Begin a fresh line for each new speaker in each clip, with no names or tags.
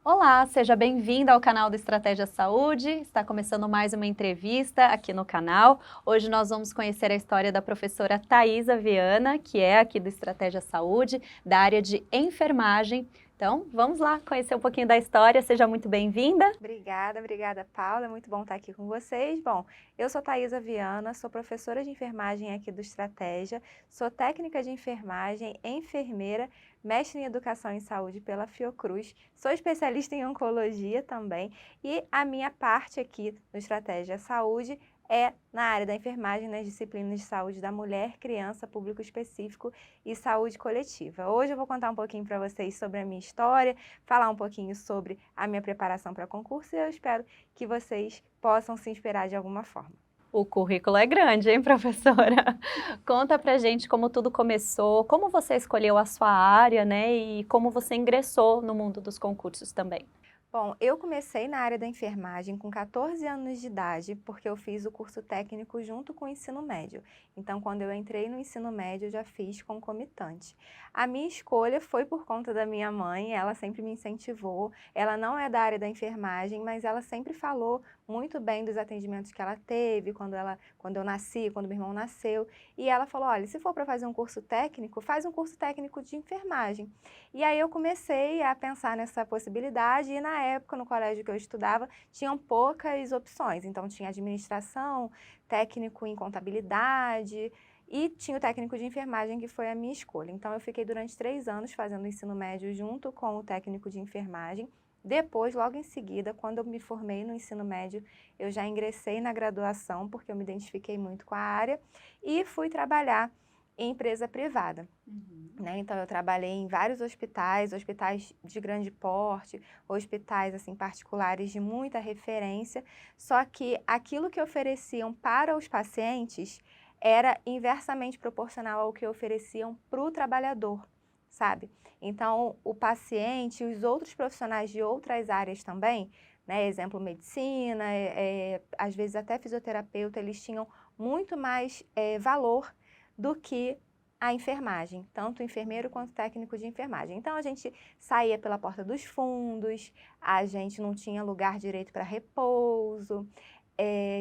Olá, seja bem-vinda ao canal do Estratégia Saúde. Está começando mais uma entrevista aqui no canal. Hoje nós vamos conhecer a história da professora Thaisa Viana, que é aqui do Estratégia Saúde, da área de enfermagem. Então, vamos lá conhecer um pouquinho da história. Seja muito bem-vinda.
Obrigada, Paula. É muito bom estar aqui com vocês. Bom, eu sou Thaisa Viana, sou professora de enfermagem aqui do Estratégia, sou técnica de enfermagem, enfermeira, mestre em educação em saúde pela Fiocruz, sou especialista em oncologia também e a minha parte aqui no Estratégia Saúde é na área da enfermagem, nas disciplinas de saúde da mulher, criança, público específico e saúde coletiva. Hoje eu vou contar um pouquinho para vocês sobre a minha história, falar um pouquinho sobre a minha preparação para concurso e eu espero que vocês possam se inspirar de alguma forma.
O currículo é grande, hein, professora? Conta pra gente como tudo começou, como você escolheu a sua área, né, e como você ingressou no mundo dos concursos também.
Bom, eu comecei na área da enfermagem com 14 anos de idade, porque eu fiz o curso técnico junto com o ensino médio. Então, quando eu entrei no ensino médio, eu já fiz concomitante. A minha escolha foi por conta da minha mãe, ela sempre me incentivou. Ela não é da área da enfermagem, mas ela sempre falou muito bem dos atendimentos que ela teve quando eu nasci, quando meu irmão nasceu. E ela falou: olha, se for para fazer um curso técnico, faz um curso técnico de enfermagem. E aí eu comecei a pensar nessa possibilidade e na época, no colégio que eu estudava, tinham poucas opções. Então tinha administração, técnico em contabilidade e tinha o técnico de enfermagem, que foi a minha escolha. Então eu fiquei durante 3 anos fazendo o ensino médio junto com o técnico de enfermagem. Depois, logo em seguida, quando eu me formei no ensino médio, eu já ingressei na graduação, porque eu me identifiquei muito com a área, e fui trabalhar em empresa privada. Né? Então, eu trabalhei em vários hospitais, hospitais de grande porte, hospitais assim particulares de muita referência, só que aquilo que ofereciam para os pacientes era inversamente proporcional ao que ofereciam para o trabalhador, sabe? Então, o paciente e os outros profissionais de outras áreas também, né? Exemplo, medicina, às vezes até fisioterapeuta, eles tinham muito mais valor do que a enfermagem, tanto o enfermeiro quanto o técnico de enfermagem. Então, a gente saía pela porta dos fundos, a gente não tinha lugar direito para repouso,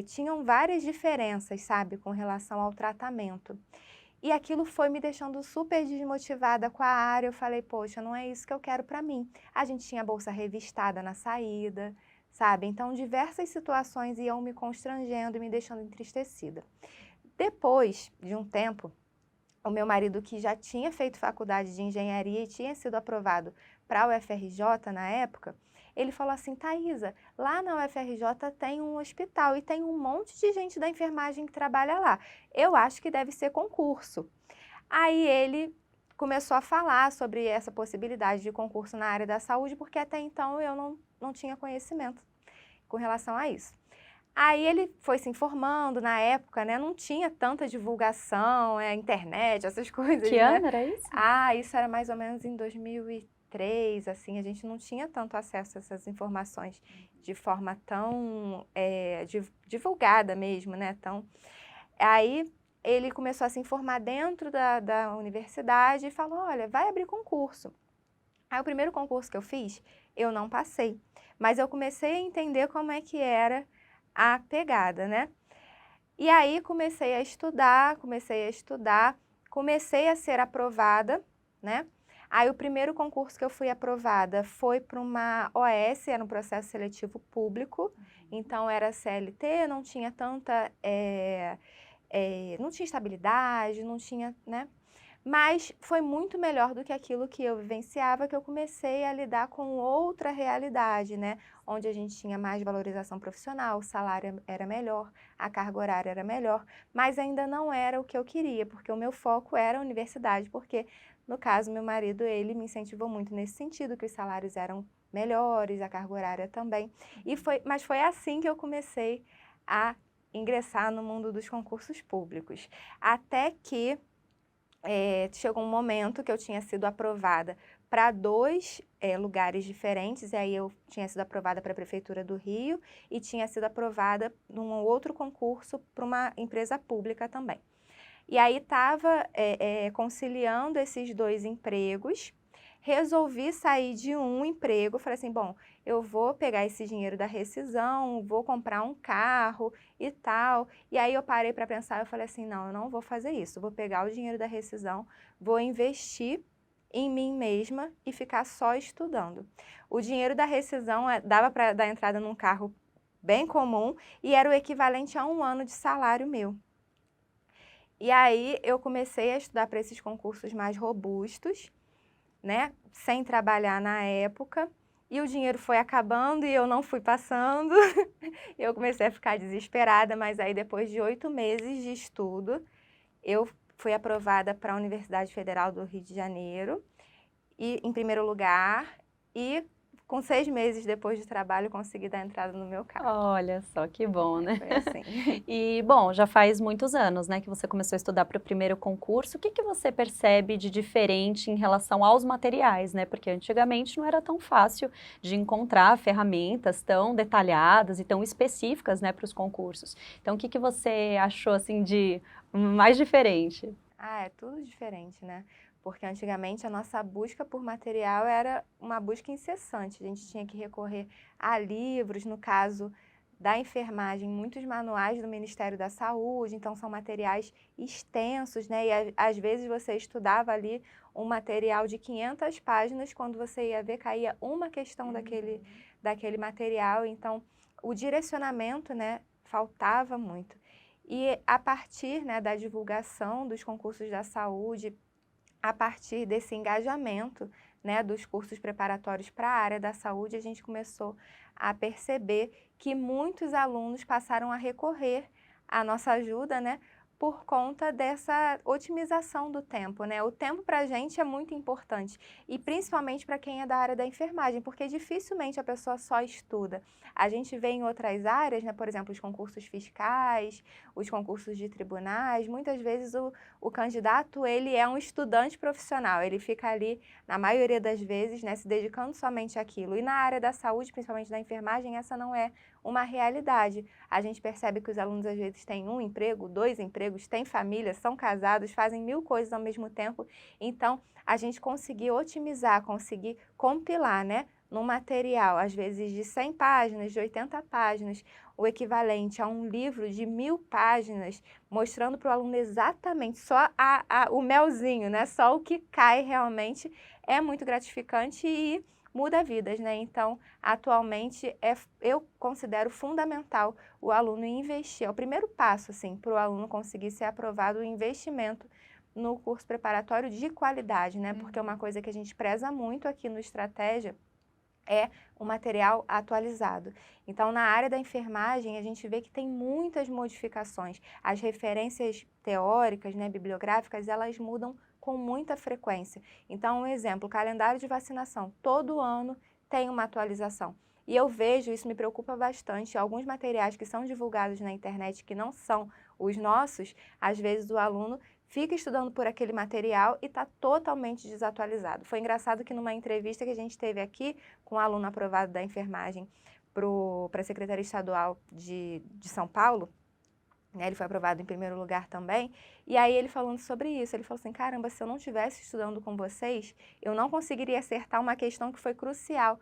tinham várias diferenças, sabe, com relação ao tratamento. E aquilo foi me deixando super desmotivada com a área. Eu falei, poxa, não é isso que eu quero para mim. A gente tinha bolsa revistada na saída, sabe? Então, diversas situações iam me constrangendo e me deixando entristecida. Depois de um tempo, o meu marido, que já tinha feito faculdade de engenharia e tinha sido aprovado para a UFRJ na época, ele falou assim: Thaisa, lá na UFRJ tem um hospital e tem um monte de gente da enfermagem que trabalha lá. Eu acho que deve ser concurso. Aí ele começou a falar sobre essa possibilidade de concurso na área da saúde, porque até então eu não tinha conhecimento com relação a isso. Aí ele foi se informando, na época, né, não tinha tanta divulgação, internet, essas coisas,
Que
né?
ano era isso?
Ah, isso era mais ou menos em 2003, assim, a gente não tinha tanto acesso a essas informações de forma tão divulgada mesmo, né? Aí ele começou a se informar dentro da universidade e falou, olha, vai abrir concurso. Aí o primeiro concurso que eu fiz, eu não passei, mas eu comecei a entender como é que era a pegada, né? E aí comecei a ser aprovada, né? Aí o primeiro concurso que eu fui aprovada foi para uma OS, era um processo seletivo público, então era CLT, não tinha tanta, não tinha estabilidade, não tinha, né? Mas foi muito melhor do que aquilo que eu vivenciava, que eu comecei a lidar com outra realidade, né? Onde a gente tinha mais valorização profissional, o salário era melhor, a carga horária era melhor, mas ainda não era o que eu queria, porque o meu foco era a universidade, porque, no caso, meu marido, ele me incentivou muito nesse sentido, que os salários eram melhores, a carga horária também. Mas foi assim que eu comecei a ingressar no mundo dos concursos públicos. Até que chegou um momento que eu tinha sido aprovada para 2 lugares diferentes, e aí eu tinha sido aprovada para a Prefeitura do Rio e tinha sido aprovada num outro concurso para uma empresa pública também. E aí estava conciliando esses 2 empregos, resolvi sair de um emprego, falei assim, bom, eu vou pegar esse dinheiro da rescisão, vou comprar um carro e tal. E aí eu parei para pensar, eu falei assim, não, eu não vou fazer isso, vou pegar o dinheiro da rescisão, vou investir em mim mesma e ficar só estudando. O dinheiro da rescisão dava para dar entrada num carro bem comum e era o equivalente a 1 ano de salário meu. E aí eu comecei a estudar para esses concursos mais robustos, né, sem trabalhar na época, e o dinheiro foi acabando e eu não fui passando. Eu comecei a ficar desesperada, mas aí depois de 8 meses de estudo, eu fui aprovada para a Universidade Federal do Rio de Janeiro, e em primeiro lugar, e com 6 meses depois de trabalho, consegui dar entrada no meu carro.
Olha só, que bom, né?
Foi assim.
E, bom, já faz muitos anos, né, que você começou a estudar para o primeiro concurso. O que que você percebe de diferente em relação aos materiais, né? Porque antigamente não era tão fácil de encontrar ferramentas tão detalhadas e tão específicas, né, para os concursos. Então, o que que você achou, assim, de mais diferente?
Ah, é tudo diferente, né? Porque antigamente a nossa busca por material era uma busca incessante. A gente tinha que recorrer a livros, no caso da enfermagem, muitos manuais do Ministério da Saúde, então são materiais extensos, né? E às vezes você estudava ali um material de 500 páginas, quando você ia ver, caía uma questão daquele material. Então, o direcionamento, né, faltava muito. E a partir, né, da divulgação dos concursos da saúde, a partir desse engajamento, né, dos cursos preparatórios para a área da saúde, a gente começou a perceber que muitos alunos passaram a recorrer à nossa ajuda, né, por conta dessa otimização do tempo, né? O tempo para a gente é muito importante, e principalmente para quem é da área da enfermagem, porque dificilmente a pessoa só estuda. A gente vê em outras áreas, né, por exemplo, os concursos fiscais, os concursos de tribunais, muitas vezes o candidato, ele é um estudante profissional, ele fica ali, na maioria das vezes, né, se dedicando somente àquilo. E na área da saúde, principalmente da enfermagem, essa não é uma realidade. A gente percebe que os alunos às vezes têm 1 emprego, 2 empregos, têm família, são casados, fazem 1000 coisas ao mesmo tempo. Então, a gente conseguir otimizar, conseguir compilar, né, num material, às vezes de 100 páginas, de 80 páginas, o equivalente a um livro de 1000 páginas, mostrando para o aluno exatamente só o melzinho, né, só o que cai realmente, é muito gratificante e muda vidas, né? Então, atualmente, eu considero fundamental o aluno investir. É o primeiro passo, assim, para o aluno conseguir ser aprovado, o investimento no curso preparatório de qualidade, né? Porque uma coisa que a gente preza muito aqui no Estratégia é o material atualizado. Então, na área da enfermagem, a gente vê que tem muitas modificações. As referências teóricas, né, bibliográficas, elas mudam com muita frequência. Então, um exemplo, o calendário de vacinação, todo ano tem uma atualização. E eu vejo, isso me preocupa bastante, alguns materiais que são divulgados na internet que não são os nossos, às vezes o aluno fica estudando por aquele material e está totalmente desatualizado. Foi engraçado que numa entrevista que a gente teve aqui com um aluno aprovado da enfermagem para a Secretaria Estadual de São Paulo, né, ele foi aprovado em primeiro lugar também, e aí ele falando sobre isso, ele falou assim, caramba, se eu não estivesse estudando com vocês, eu não conseguiria acertar uma questão que foi crucial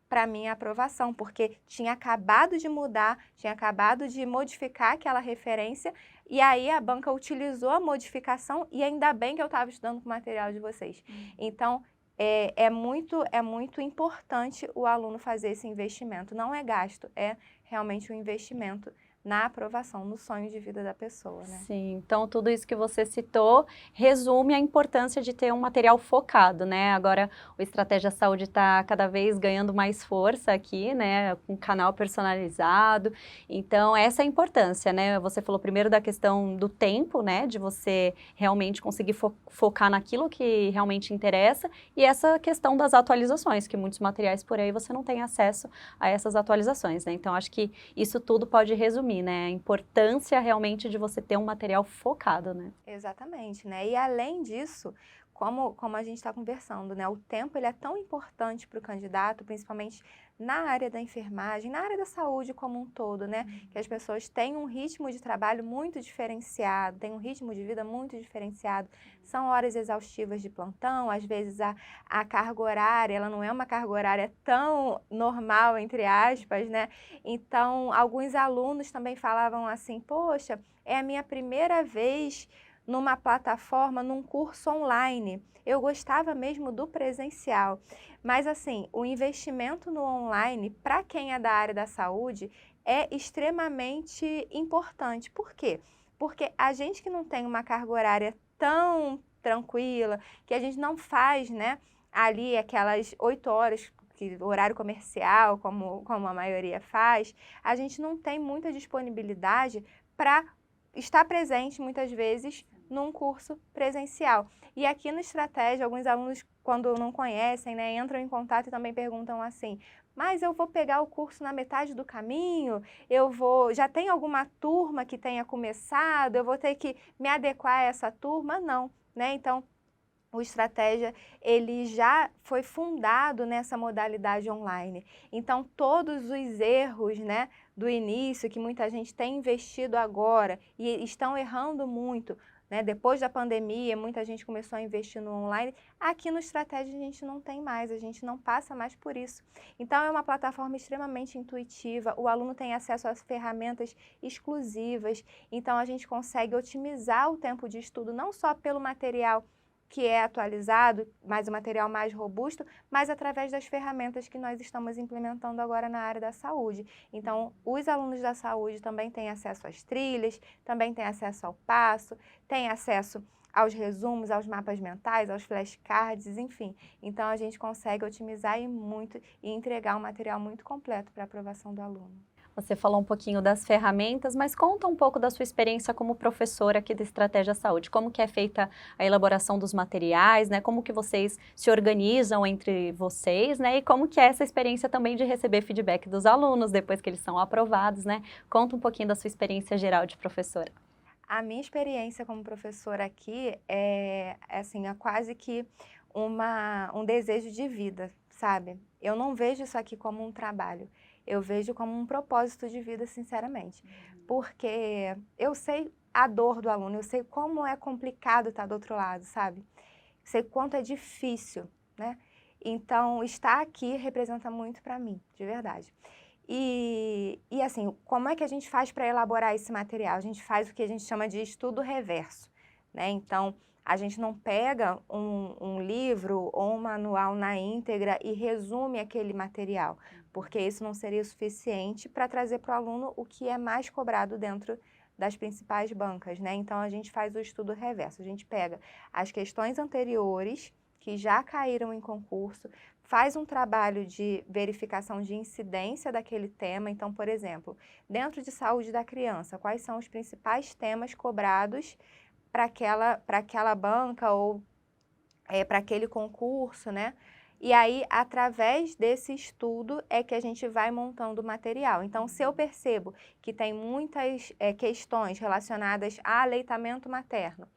para a minha aprovação, porque tinha acabado de mudar, tinha acabado de modificar aquela referência, e aí a banca utilizou a modificação, e ainda bem que eu estava estudando com o material de vocês. Então, é muito importante o aluno fazer esse investimento, não é gasto, é realmente um investimento na aprovação, no sonho de vida da pessoa, né?
Sim, então tudo isso que você citou resume a importância de ter um material focado, né? Agora o Estratégia Saúde está cada vez ganhando mais força aqui, né? Com um canal personalizado, então essa é a importância, né? Você falou primeiro da questão do tempo, né? De você realmente conseguir focar naquilo que realmente interessa, e essa questão das atualizações, que muitos materiais por aí você não tem acesso a essas atualizações, né? Então acho que isso tudo pode resumir, né? A importância realmente de você ter um material focado, né?
Exatamente, né? E além disso, como a gente está conversando, né? O tempo ele é tão importante para o candidato, principalmente na área da enfermagem, na área da saúde como um todo, né? Que as pessoas têm um ritmo de trabalho muito diferenciado, têm um ritmo de vida muito diferenciado. São horas exaustivas de plantão, às vezes a carga horária, ela não é uma carga horária tão normal, entre aspas, né? Então, alguns alunos também falavam assim, poxa, é a minha primeira vez numa plataforma, num curso online. Eu gostava mesmo do presencial. Mas assim, o investimento no online, para quem é da área da saúde, é extremamente importante. Por quê? Porque a gente que não tem uma carga horária tão tranquila, que a gente não faz, né, ali aquelas 8 horas, que horário comercial, como a maioria faz, a gente não tem muita disponibilidade para estar presente, muitas vezes, num curso presencial. E aqui no Estratégia, alguns alunos, quando não conhecem, né, entram em contato e também perguntam assim, mas eu vou pegar o curso na metade do caminho, já tem alguma turma que tenha começado, eu vou ter que me adequar a essa turma? Não, né? Então, o Estratégia, ele já foi fundado nessa modalidade online. Então, todos os erros, né, do início, que muita gente tem investido agora e estão errando muito, né, depois da pandemia, muita gente começou a investir no online. Aqui no Estratégia a gente não tem mais, a gente não passa mais por isso. Então, é uma plataforma extremamente intuitiva, o aluno tem acesso às ferramentas exclusivas, então a gente consegue otimizar o tempo de estudo, não só pelo material que é atualizado, mais um material mais robusto, mas através das ferramentas que nós estamos implementando agora na área da saúde. Então, os alunos da saúde também têm acesso às trilhas, também têm acesso ao passo, têm acesso aos resumos, aos mapas mentais, aos flashcards, enfim. Então, a gente consegue otimizar muito e entregar um material muito completo para a aprovação do aluno.
Você falou um pouquinho das ferramentas, mas conta um pouco da sua experiência como professora aqui da Estratégia Saúde. Como que é feita a elaboração dos materiais, né? Como que vocês se organizam entre vocês, né? E como que é essa experiência também de receber feedback dos alunos depois que eles são aprovados, né? Conta um pouquinho da sua experiência geral de professora.
A minha experiência como professora aqui assim, é quase que um desejo de vida, sabe? Eu não vejo isso aqui como um trabalho, eu vejo como um propósito de vida, sinceramente. Porque eu sei a dor do aluno, eu sei como é complicado estar do outro lado, sabe? Sei quanto é difícil, né? Então, estar aqui representa muito para mim, de verdade. E assim, como é que a gente faz para elaborar esse material? A gente faz o que a gente chama de estudo reverso, né? Então, a gente não pega um livro ou um manual na íntegra e resume aquele material, porque isso não seria suficiente para trazer para o aluno o que é mais cobrado dentro das principais bancas, né? Então, a gente faz o estudo reverso. A gente pega as questões anteriores que já caíram em concurso, faz um trabalho de verificação de incidência daquele tema. Então, por exemplo, dentro de saúde da criança, quais são os principais temas cobrados para aquela banca ou para aquele concurso, né? E aí, através desse estudo, é que a gente vai montando o material. Então, se eu percebo que tem muitas questões relacionadas a aleitamento materno,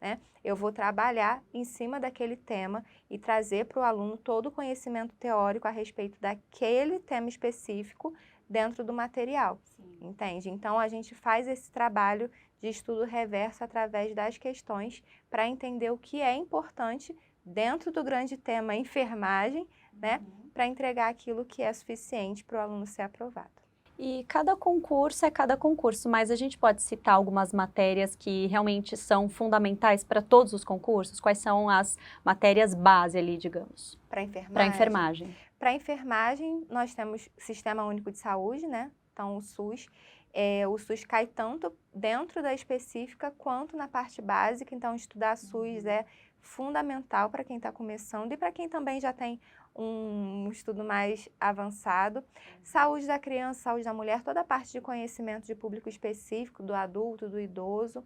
né? Eu vou trabalhar em cima daquele tema e trazer para o aluno todo o conhecimento teórico a respeito daquele tema específico dentro do material, entende? Então, a gente faz esse trabalho de estudo reverso através das questões para entender o que é importante dentro do grande tema enfermagem, né? Para entregar aquilo que é suficiente para o aluno ser aprovado.
E cada concurso é cada concurso, mas a gente pode citar algumas matérias que realmente são fundamentais para todos os concursos? Quais são as matérias base ali, digamos?
Para enfermagem?
Para enfermagem.
Para enfermagem, nós temos Sistema Único de Saúde, né? Então, o SUS cai tanto dentro da específica quanto na parte básica. Então, estudar SUS é fundamental para quem está começando e para quem também já tem um estudo mais avançado. Saúde da criança, saúde da mulher, toda a parte de conhecimento de público específico, do adulto, do idoso.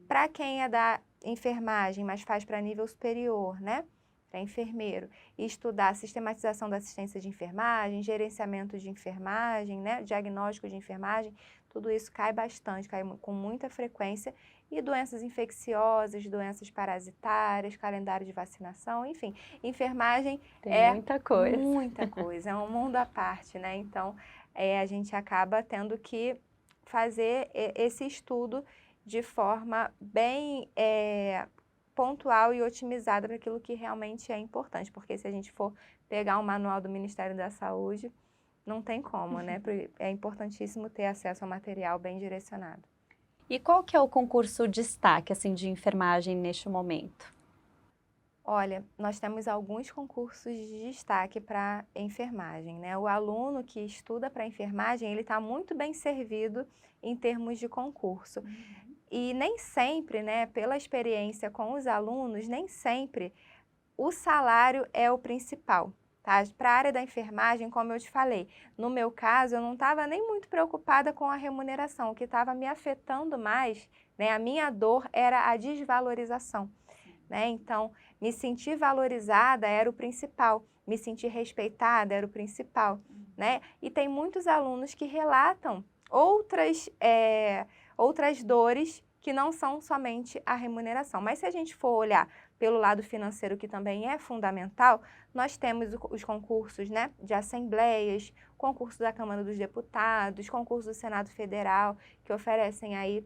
Para quem é da enfermagem, mas faz para nível superior, né? para enfermeiro, e estudar a sistematização da assistência de enfermagem, gerenciamento de enfermagem, né, diagnóstico de enfermagem, tudo isso cai bastante, cai com muita frequência, e doenças infecciosas, doenças parasitárias, calendário de vacinação, enfim, enfermagem
Tem muita coisa.
muita coisa, é um mundo à parte, né? Então, a gente acaba tendo que fazer esse estudo de forma bem pontual e otimizada para aquilo que realmente é importante, porque se a gente for pegar um manual do Ministério da Saúde, não tem como, né? É importantíssimo ter acesso ao material bem direcionado.
E qual que é o concurso destaque, assim, de enfermagem neste momento?
Olha, nós temos alguns concursos de destaque para enfermagem, né? O aluno que estuda para enfermagem, ele está muito bem servido em termos de concurso. E nem sempre, né, pela experiência com os alunos, nem sempre o salário é o principal, tá? Para a área da enfermagem, como eu te falei, no meu caso, eu não estava nem muito preocupada com a remuneração. O que estava me afetando mais, né, a minha dor era a desvalorização, né? Então, me sentir valorizada era o principal, me sentir respeitada era o principal, né? E tem muitos alunos que relatam outras dores que não são somente a remuneração. Mas se a gente for olhar pelo lado financeiro, que também é fundamental, nós temos os concursos, né, de assembleias, concurso da Câmara dos Deputados, concurso do Senado Federal, que oferecem aí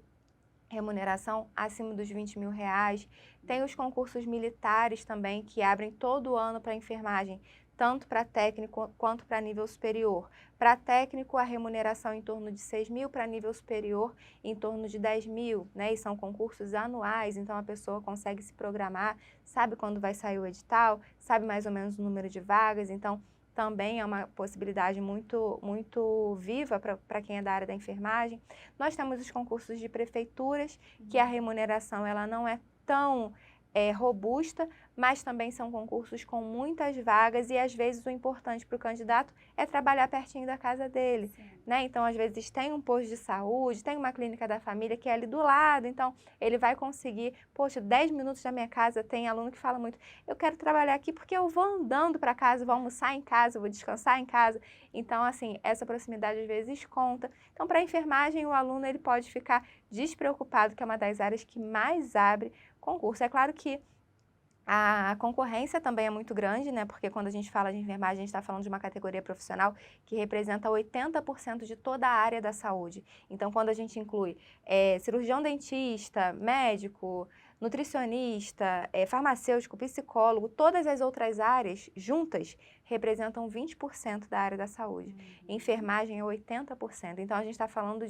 remuneração acima dos R$ 20.000. Tem os concursos militares também, que abrem todo ano para enfermagem, tanto para técnico quanto para nível superior. Para técnico, a remuneração em torno de 6 mil, para nível superior, em torno de 10 mil, né? E são concursos anuais, então a pessoa consegue se programar, sabe quando vai sair o edital, sabe mais ou menos o número de vagas, então também é uma possibilidade muito, muito viva para quem é da área da enfermagem. Nós temos os concursos de prefeituras, que a remuneração ela não é tão robusta, mas também são concursos com muitas vagas e às vezes o importante para o candidato é trabalhar pertinho da casa dele, né? Então, às vezes tem um posto de saúde, tem uma clínica da família que é ali do lado, então ele vai conseguir, poxa, 10 minutos da minha casa. Tem aluno que fala muito, eu quero trabalhar aqui porque eu vou andando para casa, vou almoçar em casa, vou descansar em casa. Então, assim, essa proximidade às vezes conta. Então, para a enfermagem, o aluno ele pode ficar despreocupado, que é uma das áreas que mais abre concurso. É claro que a concorrência também é muito grande, né? Porque quando a gente fala de enfermagem, a gente está falando de uma categoria profissional que representa 80% de toda a área da saúde. Então, quando a gente inclui cirurgião dentista, médico, nutricionista, farmacêutico, psicólogo, todas as outras áreas juntas representam 20% da área da saúde. Enfermagem é 80%. Então, a gente está falando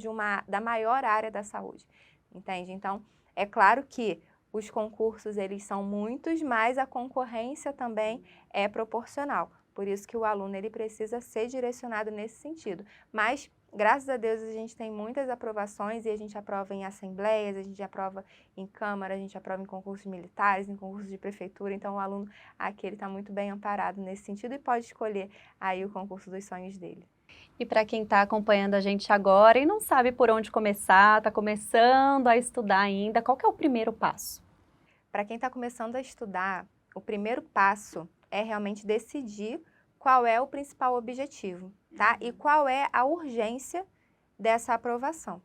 da maior área da saúde, entende? Então, é claro que os concursos, eles são muitos, mas a concorrência também é proporcional. Por isso que o aluno, ele precisa ser direcionado nesse sentido. Mas, graças a Deus, a gente tem muitas aprovações e a gente aprova em assembleias, a gente aprova em Câmara, a gente aprova em concursos militares, em concursos de prefeitura. Então, o aluno aqui, ele está muito bem amparado nesse sentido e pode escolher aí o concurso dos sonhos dele.
E para quem está acompanhando a gente agora e não sabe por onde começar, está começando a estudar ainda, qual que é o primeiro passo?
Para quem está começando a estudar, o primeiro passo é realmente decidir qual é o principal objetivo, tá? E qual é a urgência dessa aprovação,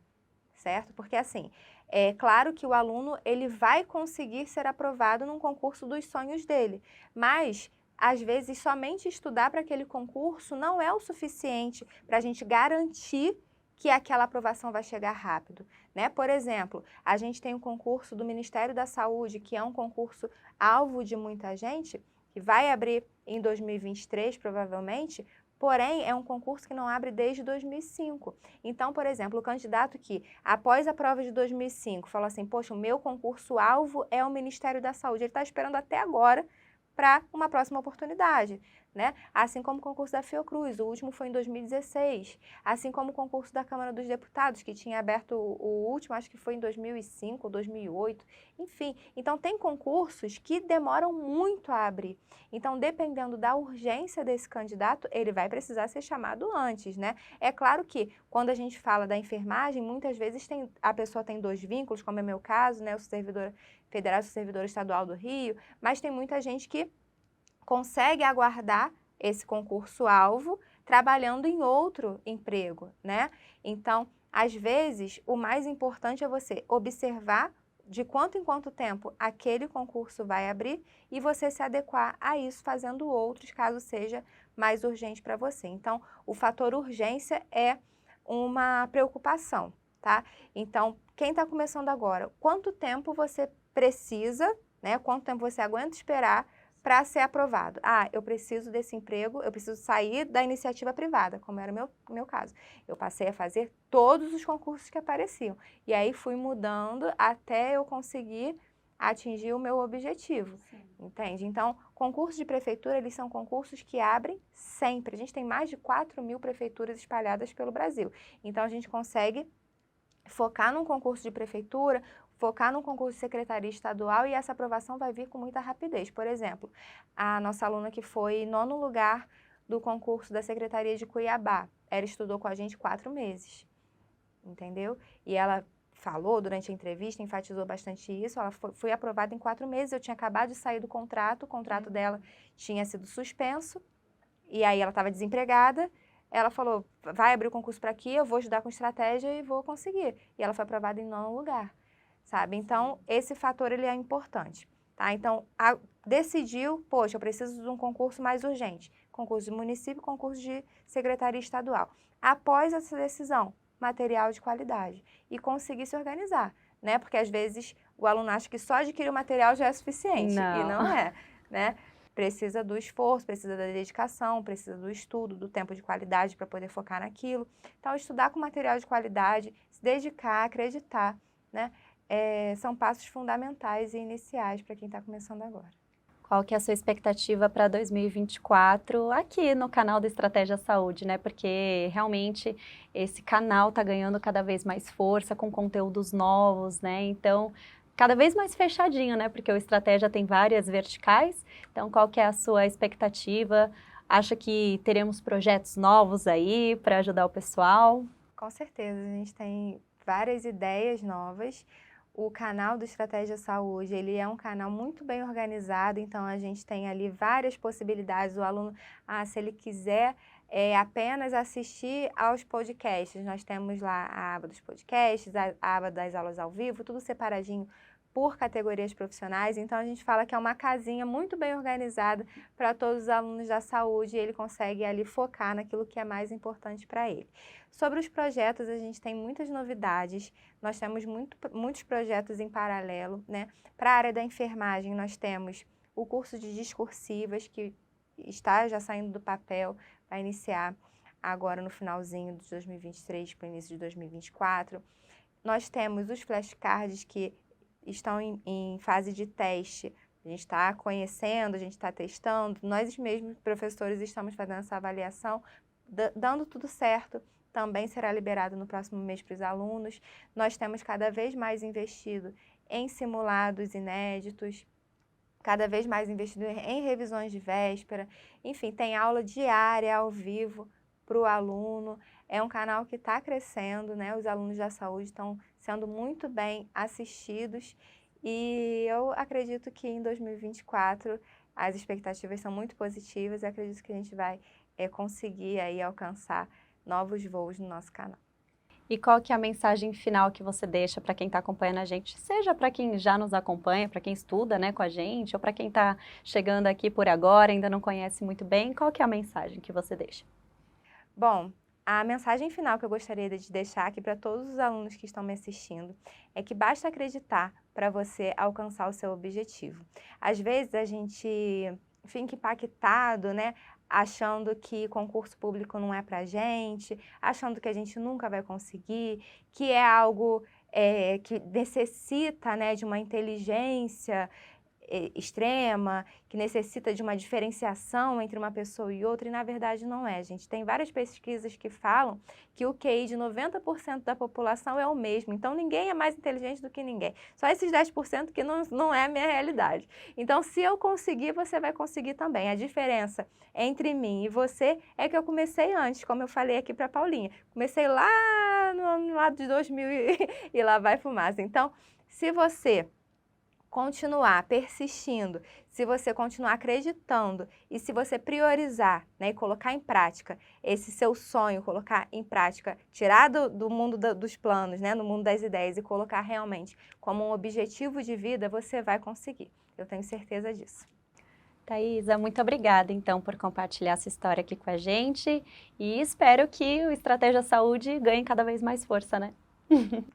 certo? Porque assim, é claro que o aluno ele vai conseguir ser aprovado num concurso dos sonhos dele, mas às vezes somente estudar para aquele concurso não é o suficiente para a gente garantir que aquela aprovação vai chegar rápido, né? Por exemplo, a gente tem um concurso do Ministério da Saúde, que é um concurso alvo de muita gente, que vai abrir em 2023, provavelmente, porém, é um concurso que não abre desde 2005. Então, por exemplo, o candidato que, após a prova de 2005, falou assim, poxa, o meu concurso-alvo é o Ministério da Saúde, ele está esperando até agora para uma próxima oportunidade, né? Assim como o concurso da Fiocruz, o último foi em 2016, assim como o concurso da Câmara dos Deputados, que tinha aberto o último, acho que foi em 2005, 2008, enfim. Então, tem concursos que demoram muito a abrir. Então, dependendo da urgência desse candidato, ele vai precisar ser chamado antes, né? É claro que, quando a gente fala da enfermagem, muitas vezes a pessoa tem 2 vínculos, como é meu caso, né? Eu sou servidora federal, sou servidora estadual do Rio, mas tem muita gente que consegue aguardar esse concurso-alvo trabalhando em outro emprego, né? Então, às vezes, o mais importante é você observar de quanto em quanto tempo aquele concurso vai abrir e você se adequar a isso fazendo outros, caso seja mais urgente para você. Então, o fator urgência é uma preocupação, tá? Então, quem está começando agora, quanto tempo você precisa, né? Quanto tempo você aguenta esperar para ser aprovado? Ah, eu preciso desse emprego, eu preciso sair da iniciativa privada, como era o meu caso. Eu passei a fazer todos os concursos que apareciam. E aí fui mudando até eu conseguir atingir o meu objetivo, entende? Então, concursos de prefeitura, eles são concursos que abrem sempre. A gente tem mais de 4.000 prefeituras espalhadas pelo Brasil. Então, a gente consegue focar num concurso de prefeitura, focar num concurso de secretaria estadual e essa aprovação vai vir com muita rapidez. Por exemplo, a nossa aluna que foi 9º lugar do concurso da Secretaria de Cuiabá, ela estudou com a gente 4 meses, entendeu? E ela falou durante a entrevista, enfatizou bastante isso, ela foi aprovada em 4 meses, eu tinha acabado de sair do contrato, o contrato dela tinha sido suspenso, e aí ela estava desempregada, ela falou, vai abrir o concurso para aqui, eu vou ajudar com estratégia e vou conseguir. E ela foi aprovada em 9º lugar, sabe? Então, esse fator, ele é importante, tá? Então, decidiu, poxa, eu preciso de um concurso mais urgente. Concurso de município, concurso de secretaria estadual. Após essa decisão, material de qualidade. E conseguir se organizar, né? Porque, às vezes, o aluno acha que só adquirir o material já é suficiente.
Não.
E não é, né? Precisa do esforço, precisa da dedicação, precisa do estudo, do tempo de qualidade para poder focar naquilo. Então, estudar com material de qualidade, se dedicar, acreditar, né? São passos fundamentais e iniciais para quem está começando agora.
Qual que é a sua expectativa para 2024 aqui no canal da Estratégia Saúde, né? Porque realmente esse canal está ganhando cada vez mais força com conteúdos novos, né? Então, cada vez mais fechadinho, né? Porque o Estratégia tem várias verticais. Então, qual que é a sua expectativa? Acha que teremos projetos novos aí para ajudar o pessoal?
Com certeza, a gente tem várias ideias novas. O canal do Estratégia Saúde, ele é um canal muito bem organizado, então a gente tem ali várias possibilidades. O aluno, se ele quiser apenas assistir aos podcasts, nós temos lá a aba dos podcasts, a aba das aulas ao vivo, tudo separadinho por categorias profissionais, então a gente fala que é uma casinha muito bem organizada para todos os alunos da saúde e ele consegue ali focar naquilo que é mais importante para ele. Sobre os projetos, a gente tem muitas novidades, nós temos muitos projetos em paralelo, né? Para a área da enfermagem, nós temos o curso de discursivas, que está já saindo do papel, vai iniciar agora no finalzinho de 2023 para o início de 2024. Nós temos os flashcards que estão em fase de teste, a gente está conhecendo, a gente está testando, nós mesmos, professores, estamos fazendo essa avaliação, dando tudo certo, também será liberado no próximo mês para os alunos. Nós temos cada vez mais investido em simulados inéditos, cada vez mais investido em revisões de véspera, enfim, tem aula diária ao vivo para o aluno. É um canal que está crescendo, né? Os alunos da saúde estão sendo muito bem assistidos e eu acredito que em 2024 as expectativas são muito positivas e acredito que a gente vai conseguir aí alcançar novos voos no nosso canal.
E qual que é a mensagem final que você deixa para quem está acompanhando a gente? Seja para quem já nos acompanha, para quem estuda, né, com a gente, ou para quem está chegando aqui por agora, ainda não conhece muito bem, qual que é a mensagem que você deixa?
Bom, a mensagem final que eu gostaria de deixar aqui para todos os alunos que estão me assistindo é que basta acreditar para você alcançar o seu objetivo. Às vezes a gente fica impactado, né? Achando que concurso público não é para a gente, achando que a gente nunca vai conseguir, que é algo que necessita, né, de uma inteligência extrema, que necessita de uma diferenciação entre uma pessoa e outra, e na verdade não é, gente. Tem várias pesquisas que falam que o QI de 90% da população é o mesmo, então ninguém é mais inteligente do que ninguém. Só esses 10% que não é a minha realidade. Então, se eu conseguir, você vai conseguir também. A diferença entre mim e você é que eu comecei antes, como eu falei aqui para a Paulinha. Comecei lá no lado de 2000 e lá vai fumaça. Então, se você continuar persistindo, se você continuar acreditando e se você priorizar, né, e colocar em prática esse seu sonho, colocar em prática, tirar do mundo dos planos, né, no mundo das ideias e colocar realmente como um objetivo de vida, você vai conseguir. Eu tenho certeza disso.
Thaisa, muito obrigada, então, por compartilhar essa história aqui com a gente e espero que o Estratégia Saúde ganhe cada vez mais força, né?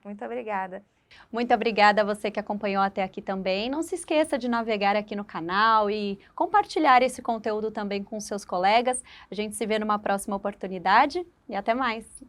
Muito obrigada.
Muito obrigada a você que acompanhou até aqui também. Não se esqueça de navegar aqui no canal e compartilhar esse conteúdo também com seus colegas. A gente se vê numa próxima oportunidade e até mais!